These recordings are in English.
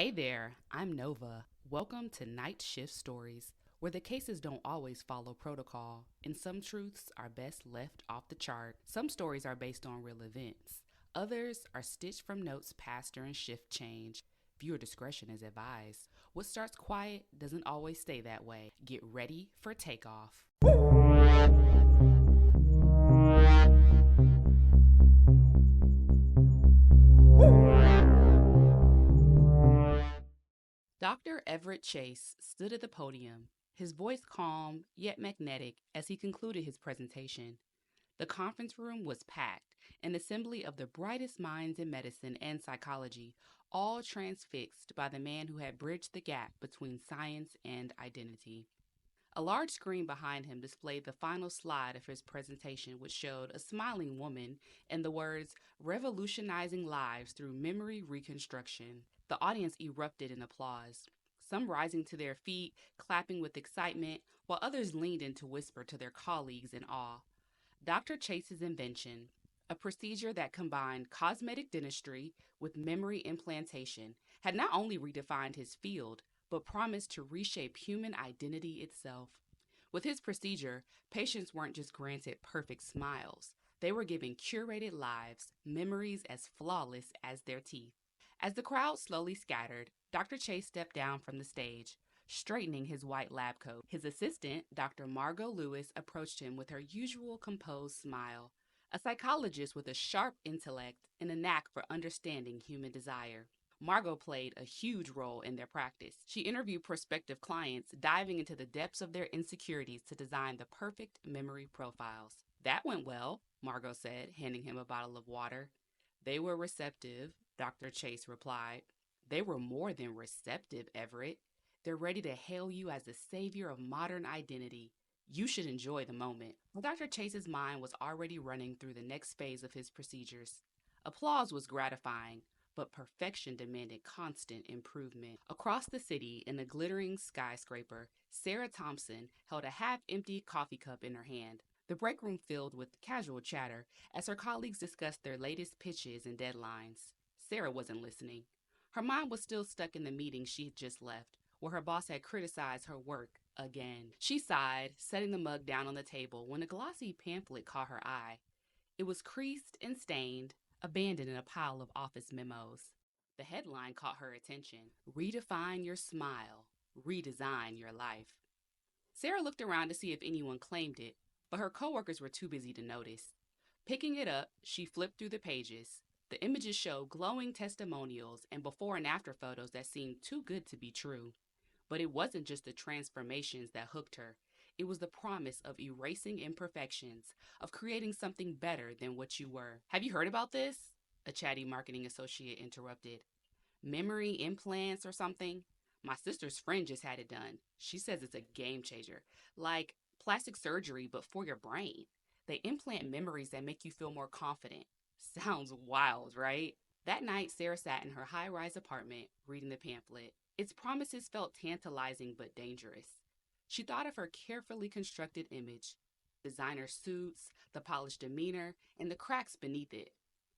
Hey there, I'm Nova. Welcome to Night Shift Stories, where the cases don't always follow protocol, and some truths are best left off the chart. Some stories are based on real events, others are stitched from notes passed during shift change. Viewer discretion is advised. What starts quiet doesn't always stay that way. Get ready for takeoff. Dr. Everett Chase stood at the podium, his voice calm yet magnetic as he concluded his presentation. The conference room was packed, an assembly of the brightest minds in medicine and psychology, all transfixed by the man who had bridged the gap between science and identity. A large screen behind him displayed the final slide of his presentation, which showed a smiling woman and the words, "Revolutionizing Lives Through Memory Reconstruction." The audience erupted in applause, some rising to their feet, clapping with excitement, while others leaned in to whisper to their colleagues in awe. Dr. Chase's invention, a procedure that combined cosmetic dentistry with memory implantation, had not only redefined his field, but promised to reshape human identity itself. With his procedure, patients weren't just granted perfect smiles, they were given curated lives, memories as flawless as their teeth. As the crowd slowly scattered, Dr. Chase stepped down from the stage, straightening his white lab coat. His assistant, Dr. Margot Lewis, approached him with her usual composed smile, a psychologist with a sharp intellect and a knack for understanding human desire. Margot played a huge role in their practice. She interviewed prospective clients, diving into the depths of their insecurities to design the perfect memory profiles. "That went well," Margot said, handing him a bottle of water. "They were receptive," Dr. Chase replied. "They were more than receptive, Everett. They're ready to hail you as the savior of modern identity. You should enjoy the moment." Well, Dr. Chase's mind was already running through the next phase of his procedures. Applause was gratifying, but perfection demanded constant improvement. Across the city, in a glittering skyscraper, Sarah Thompson held a half-empty coffee cup in her hand. The break room filled with casual chatter as her colleagues discussed their latest pitches and deadlines. Sarah wasn't listening. Her mind was still stuck in the meeting she had just left, where her boss had criticized her work again. She sighed, setting the mug down on the table when a glossy pamphlet caught her eye. It was creased and stained, abandoned in a pile of office memos. The headline caught her attention: "Redefine Your Smile, Redesign Your Life." Sarah looked around to see if anyone claimed it, but her coworkers were too busy to notice. Picking it up, she flipped through the pages. The images showed glowing testimonials and before and after photos that seemed too good to be true. But it wasn't just the transformations that hooked her. It was the promise of erasing imperfections, of creating something better than what you were. "Have you heard about this?" a chatty marketing associate interrupted. "Memory implants or something? My sister's friend just had it done. She says it's a game changer. Like plastic surgery, but for your brain. They implant memories that make you feel more confident." Sounds wild, right? That night, Sarah sat in her high-rise apartment, reading the pamphlet. Its promises felt tantalizing but dangerous. She thought of her carefully constructed image: designer suits, the polished demeanor, and the cracks beneath it.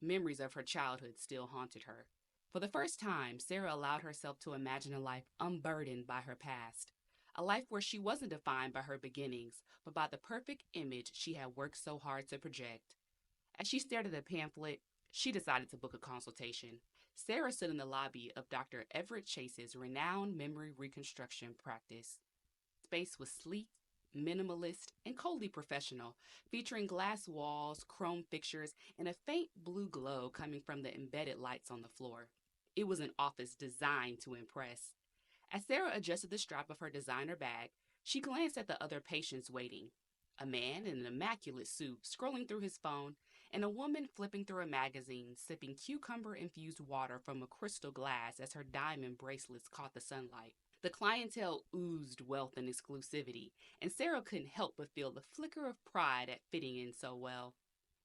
Memories of her childhood still haunted her. For the first time, Sarah allowed herself to imagine a life unburdened by her past. A life where she wasn't defined by her beginnings, but by the perfect image she had worked so hard to project. As she stared at the pamphlet, she decided to book a consultation. Sarah stood in the lobby of Dr. Everett Chase's renowned memory reconstruction practice. Space was sleek, minimalist, and coldly professional, featuring glass walls, chrome fixtures, and a faint blue glow coming from the embedded lights on the floor. It was an office designed to impress. As Sarah adjusted the strap of her designer bag, she glanced at the other patients waiting. A man in an immaculate suit scrolling through his phone, and a woman flipping through a magazine, sipping cucumber-infused water from a crystal glass as her diamond bracelets caught the sunlight. The clientele oozed wealth and exclusivity, and Sarah couldn't help but feel the flicker of pride at fitting in so well.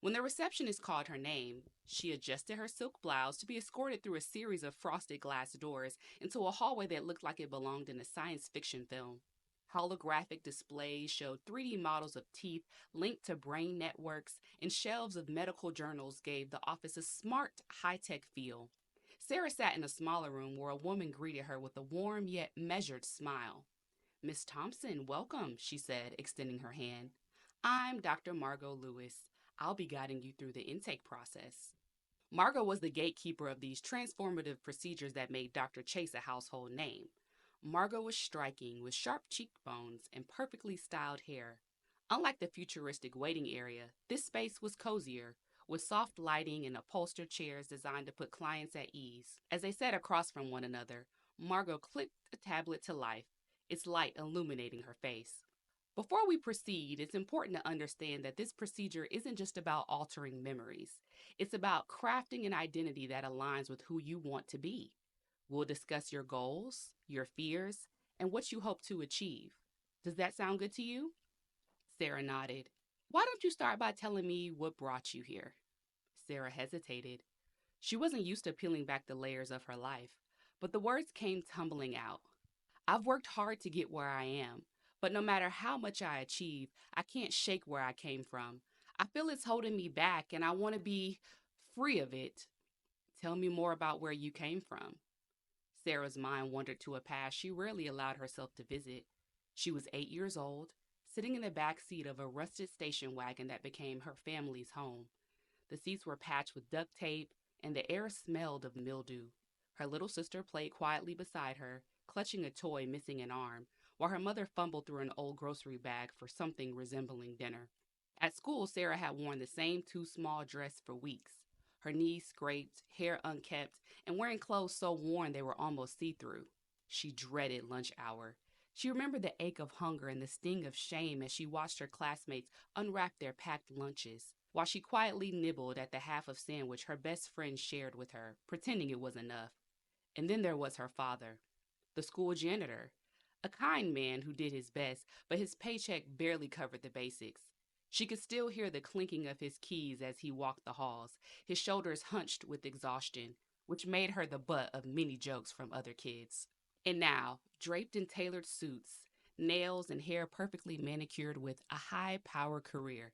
When the receptionist called her name, she adjusted her silk blouse to be escorted through a series of frosted glass doors into a hallway that looked like it belonged in a science fiction film. Holographic displays showed 3D models of teeth linked to brain networks, and shelves of medical journals gave the office a smart, high-tech feel. Sarah sat in a smaller room where a woman greeted her with a warm yet measured smile. Miss Thompson, welcome, she said, extending her hand. I'm Dr. Margot Lewis. I'll be guiding you through the intake process. Margot was the gatekeeper of these transformative procedures that made Dr. Chase a household name. Margot was striking, with sharp cheekbones and perfectly styled hair. Unlike the futuristic waiting area, this space was cozier, with soft lighting and upholstered chairs designed to put clients at ease. As they sat across from one another, Margot clicked a tablet to life, its light illuminating her face. Before we proceed, it's important to understand that this procedure isn't just about altering memories. It's about crafting an identity that aligns with who you want to be. We'll discuss your goals, your fears, and what you hope to achieve. Does that sound good to you? Sarah nodded. Why don't you start by telling me what brought you here? Sarah hesitated. She wasn't used to peeling back the layers of her life, but the words came tumbling out. I've worked hard to get where I am, but no matter how much I achieve, I can't shake where I came from. I feel it's holding me back, and I want to be free of it. Tell me more about where you came from. Sarah's mind wandered to a past she rarely allowed herself to visit. She was 8 years old, sitting in the back seat of a rusted station wagon that became her family's home. The seats were patched with duct tape, and the air smelled of mildew. Her little sister played quietly beside her, clutching a toy missing an arm, while her mother fumbled through an old grocery bag for something resembling dinner. At school, Sarah had worn the same too small dress for weeks, her knees scraped, hair unkempt, and wearing clothes so worn they were almost see-through. She dreaded lunch hour. She remembered the ache of hunger and the sting of shame as she watched her classmates unwrap their packed lunches, while she quietly nibbled at the half of sandwich her best friend shared with her, pretending it was enough. And then there was her father, the school janitor, a kind man who did his best, but his paycheck barely covered the basics. She could still hear the clinking of his keys as he walked the halls, his shoulders hunched with exhaustion, which made her the butt of many jokes from other kids. And now, draped in tailored suits, nails and hair perfectly manicured with a high-power career,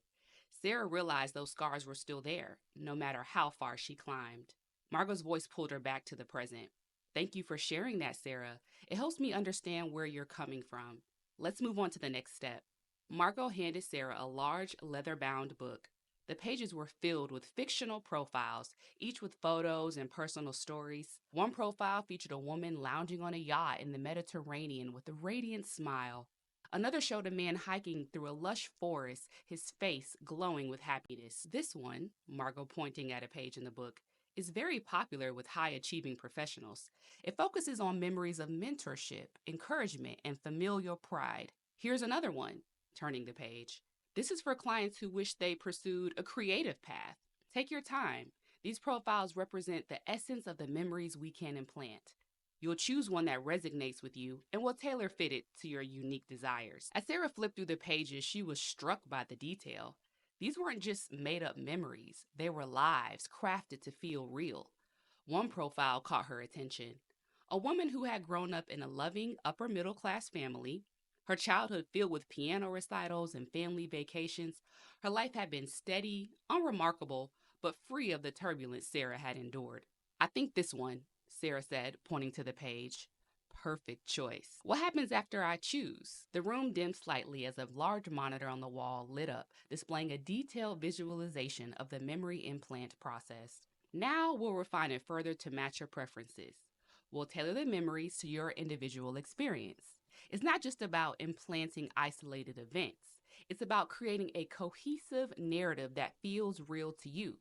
Sarah realized those scars were still there, no matter how far she climbed. Margot's voice pulled her back to the present. Thank you for sharing that, Sarah. It helps me understand where you're coming from. Let's move on to the next step. Margot handed Sarah a large leather-bound book. The pages were filled with fictional profiles, each with photos and personal stories. One profile featured a woman lounging on a yacht in the Mediterranean with a radiant smile. Another showed a man hiking through a lush forest, his face glowing with happiness. This one, Margot pointing at a page in the book, is very popular with high-achieving professionals. It focuses on memories of mentorship, encouragement, and familial pride. Here's another one, turning the page. This is for clients who wish they pursued a creative path. Take your time. These profiles represent the essence of the memories we can implant. You'll choose one that resonates with you and will tailor fit it to your unique desires. As Sarah flipped through the pages, she was struck by the detail. These weren't just made up memories, they were lives crafted to feel real. One profile caught her attention. A woman who had grown up in a loving upper middle class family, her childhood filled with piano recitals and family vacations. Her life had been steady, unremarkable, but free of the turbulence Sarah had endured. I think this one, Sarah said, pointing to the page. Perfect choice. What happens after I choose? The room dimmed slightly as a large monitor on the wall lit up, displaying a detailed visualization of the memory implant process. Now we'll refine it further to match your preferences. We'll tailor the memories to your individual experience. It's not just about implanting isolated events. It's about creating a cohesive narrative that feels real to you.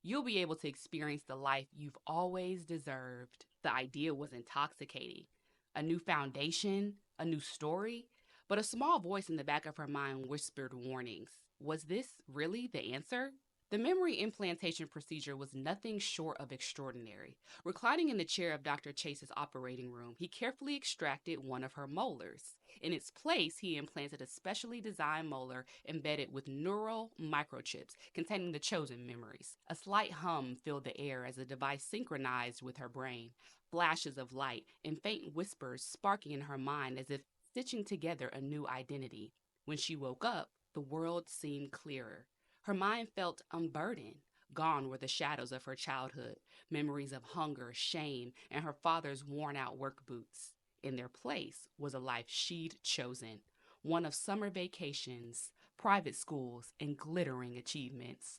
You'll be able to experience the life you've always deserved. The idea was intoxicating. A new foundation, a new story, but a small voice in the back of her mind whispered warnings. Was this really the answer? The memory implantation procedure was nothing short of extraordinary. Reclining in the chair of Dr. Chase's operating room, he carefully extracted one of her molars. In its place, he implanted a specially designed molar embedded with neural microchips containing the chosen memories. A slight hum filled the air as the device synchronized with her brain, flashes of light and faint whispers sparking in her mind as if stitching together a new identity. When she woke up, the world seemed clearer. Her mind felt unburdened, Gone were the shadows of her childhood, memories of hunger, shame, and her father's worn out work boots. In their place was a life she'd chosen, one of summer vacations, private schools, and glittering achievements.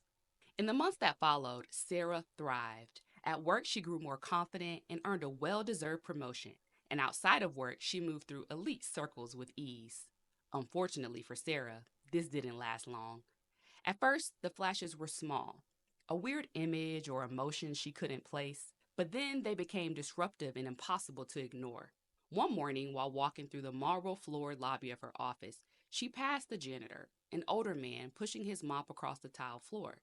In the months that followed, Sarah thrived. At work, she grew more confident and earned a well deserved promotion. And outside of work, she moved through elite circles with ease. Unfortunately for Sarah, this didn't last long. At first, the flashes were small, a weird image or emotion she couldn't place, but then they became disruptive and impossible to ignore. One morning, while walking through the marble floored lobby of her office, she passed the janitor, an older man pushing his mop across the tile floor.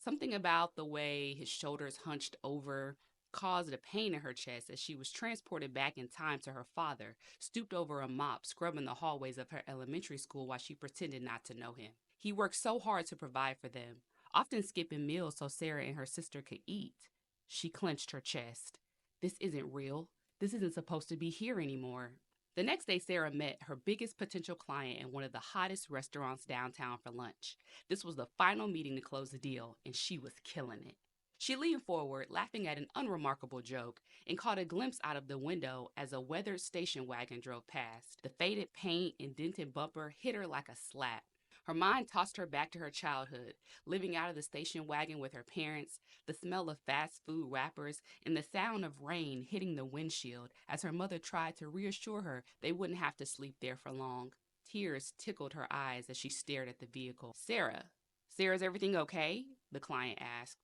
Something about the way his shoulders hunched over caused a pain in her chest as she was transported back in time to her father, stooped over a mop, scrubbing the hallways of her elementary school while she pretended not to know him. He worked so hard to provide for them, often skipping meals so Sarah and her sister could eat. She clenched her chest. This isn't real. This isn't supposed to be here anymore. The next day, Sarah met her biggest potential client in one of the hottest restaurants downtown for lunch. This was the final meeting to close the deal, and she was killing it. She leaned forward, laughing at an unremarkable joke, and caught a glimpse out of the window as a weathered station wagon drove past. The faded paint and dented bumper hit her like a slap. Her mind tossed her back to her childhood, living out of the station wagon with her parents, the smell of fast food wrappers, and the sound of rain hitting the windshield as her mother tried to reassure her they wouldn't have to sleep there for long. Tears tickled her eyes as she stared at the vehicle. Sarah's everything okay? The client asked.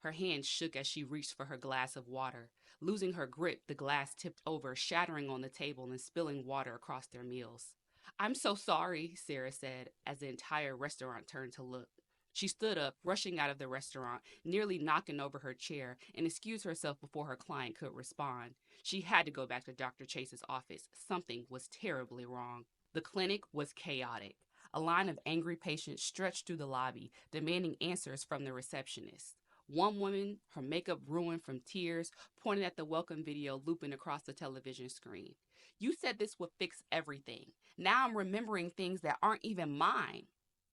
Her hand shook as she reached for her glass of water. Losing her grip, the glass tipped over, shattering on the table and spilling water across their meals. I'm so sorry, Sarah said, as the entire restaurant turned to look. She stood up, rushing out of the restaurant, nearly knocking over her chair, and excused herself before her client could respond. She had to go back to Dr. Chase's office. Something was terribly wrong. The clinic was chaotic. A line of angry patients stretched through the lobby, demanding answers from the receptionist. One woman, her makeup ruined from tears, pointed at the welcome video looping across the television screen. You said this would fix everything. Now I'm remembering things that aren't even mine.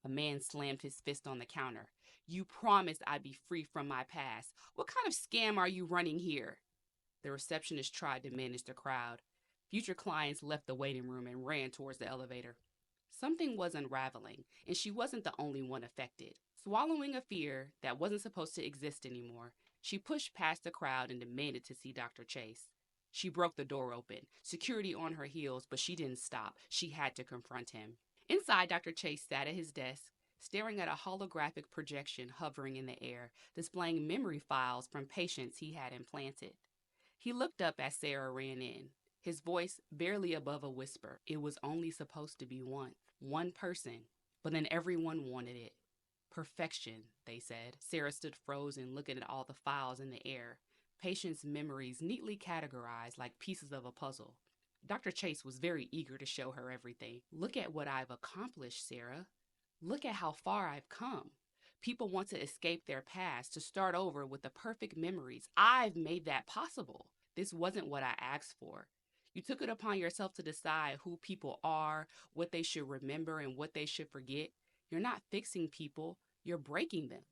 A man slammed his fist on the counter. You promised I'd be free from my past. What kind of scam are you running here? The receptionist tried to manage the crowd. Future clients left the waiting room and ran towards the elevator. Something was unraveling, and she wasn't the only one affected. Swallowing a fear that wasn't supposed to exist anymore, she pushed past the crowd and demanded to see Dr. Chase. She broke the door open, security on her heels, but she didn't stop. She had to confront him. Inside, Dr. Chase sat at his desk, staring at a holographic projection hovering in the air, displaying memory files from patients he had implanted. He looked up as Sarah ran in, his voice barely above a whisper. It was only supposed to be one person, but then everyone wanted it. Perfection, they said. Sarah stood frozen, looking at all the files in the air, patients' memories neatly categorized like pieces of a puzzle. Dr. Chase was very eager to show her everything. Look at what I've accomplished, Sarah. Look at how far I've come. People want to escape their past, to start over with the perfect memories. I've made that possible. This wasn't what I asked for. You took it upon yourself to decide who people are, what they should remember, and what they should forget. You're not fixing people, you're breaking them.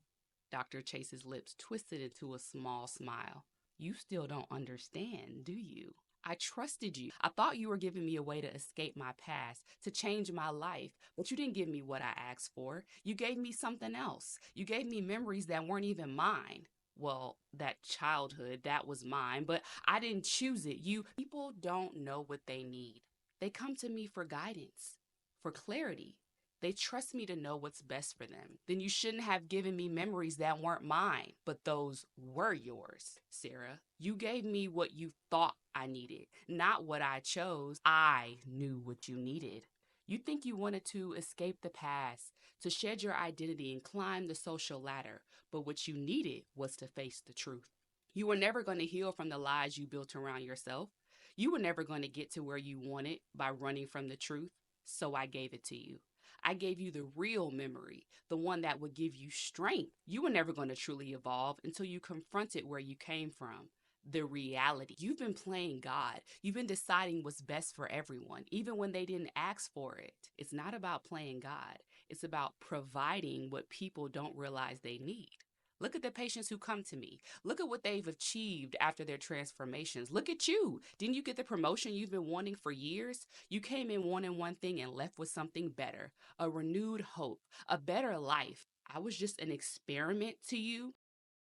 Dr. Chase's lips twisted into a small smile. You still don't understand, do you? I trusted you. I thought you were giving me a way to escape my past, to change my life, but you didn't give me what I asked for. You gave me something else. You gave me memories that weren't even mine. Well, that childhood, that was mine, but I didn't choose it. People don't know what they need. They come to me for guidance, for clarity. They trust me to know what's best for them. Then you shouldn't have given me memories that weren't mine, but those were yours, Sarah. You gave me what you thought I needed, not what I chose. I knew what you needed. You think you wanted to escape the past, to shed your identity and climb the social ladder, but what you needed was to face the truth. You were never going to heal from the lies you built around yourself. You were never going to get to where you wanted by running from the truth, so I gave it to you. I gave you the real memory, the one that would give you strength. You were never going to truly evolve until you confronted where you came from. The reality. You've been playing God. You've been deciding what's best for everyone, even when they didn't ask for it. It's not about playing God. It's about providing what people don't realize they need. Look at the patients who come to me. Look at what they've achieved after their transformations. Look at you. Didn't you get the promotion you've been wanting for years? You came in wanting one thing and left with something better, a renewed hope, a better life. I was just an experiment to you.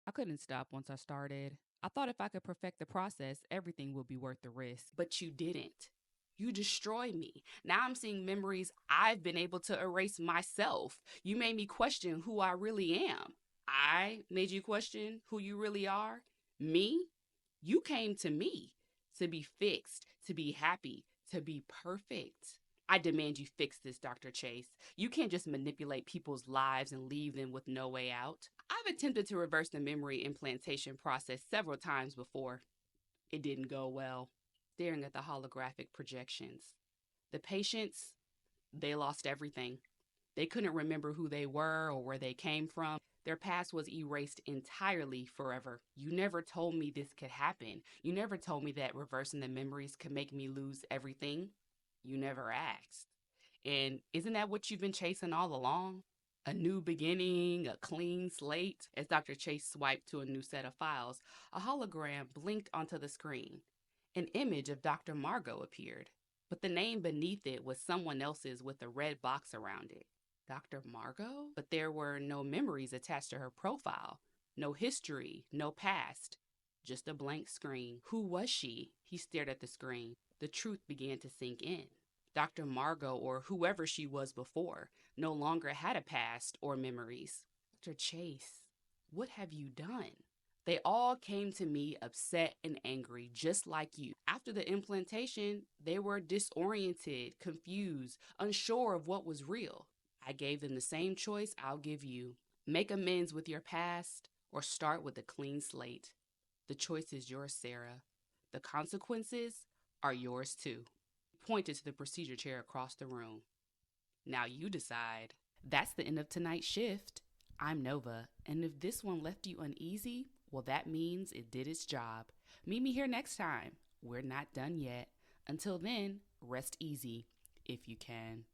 I couldn't stop once I started. I thought if I could perfect the process, everything would be worth the risk. But you didn't. You destroyed me. Now I'm seeing memories I've been able to erase myself. You made me question who I really am. I made you question who you really are. Me? You came to me to be fixed, to be happy, to be perfect. I demand you fix this, Dr. Chase. You can't just manipulate people's lives and leave them with no way out. I've attempted to reverse the memory implantation process several times before. It didn't go well. Staring at the holographic projections. The patients, they lost everything. They couldn't remember who they were or where they came from. Their past was erased entirely forever. You never told me this could happen. You never told me that reversing the memories could make me lose everything. You never asked. And isn't that what you've been chasing all along? A new beginning, a clean slate. As Dr. Chase swiped to a new set of files, a hologram blinked onto the screen. An image of Dr. Margot appeared, but the name beneath it was someone else's with a red box around it. Dr. Margot? But there were no memories attached to her profile, no history, no past, just a blank screen. Who was she? He stared at the screen. The truth began to sink in. Dr. Margot, or whoever she was before, no longer had a past or memories. Dr. Chase, what have you done? They all came to me upset and angry, just like you. After the implantation, they were disoriented, confused, unsure of what was real. I gave them the same choice I'll give you. Make amends with your past or start with a clean slate. The choice is yours, Sarah. The consequences are yours too. He pointed to the procedure chair across the room. Now you decide. That's the end of tonight's shift. I'm Nova, and if this one left you uneasy, well, that means it did its job. Meet me here next time. We're not done yet. Until then, rest easy if you can.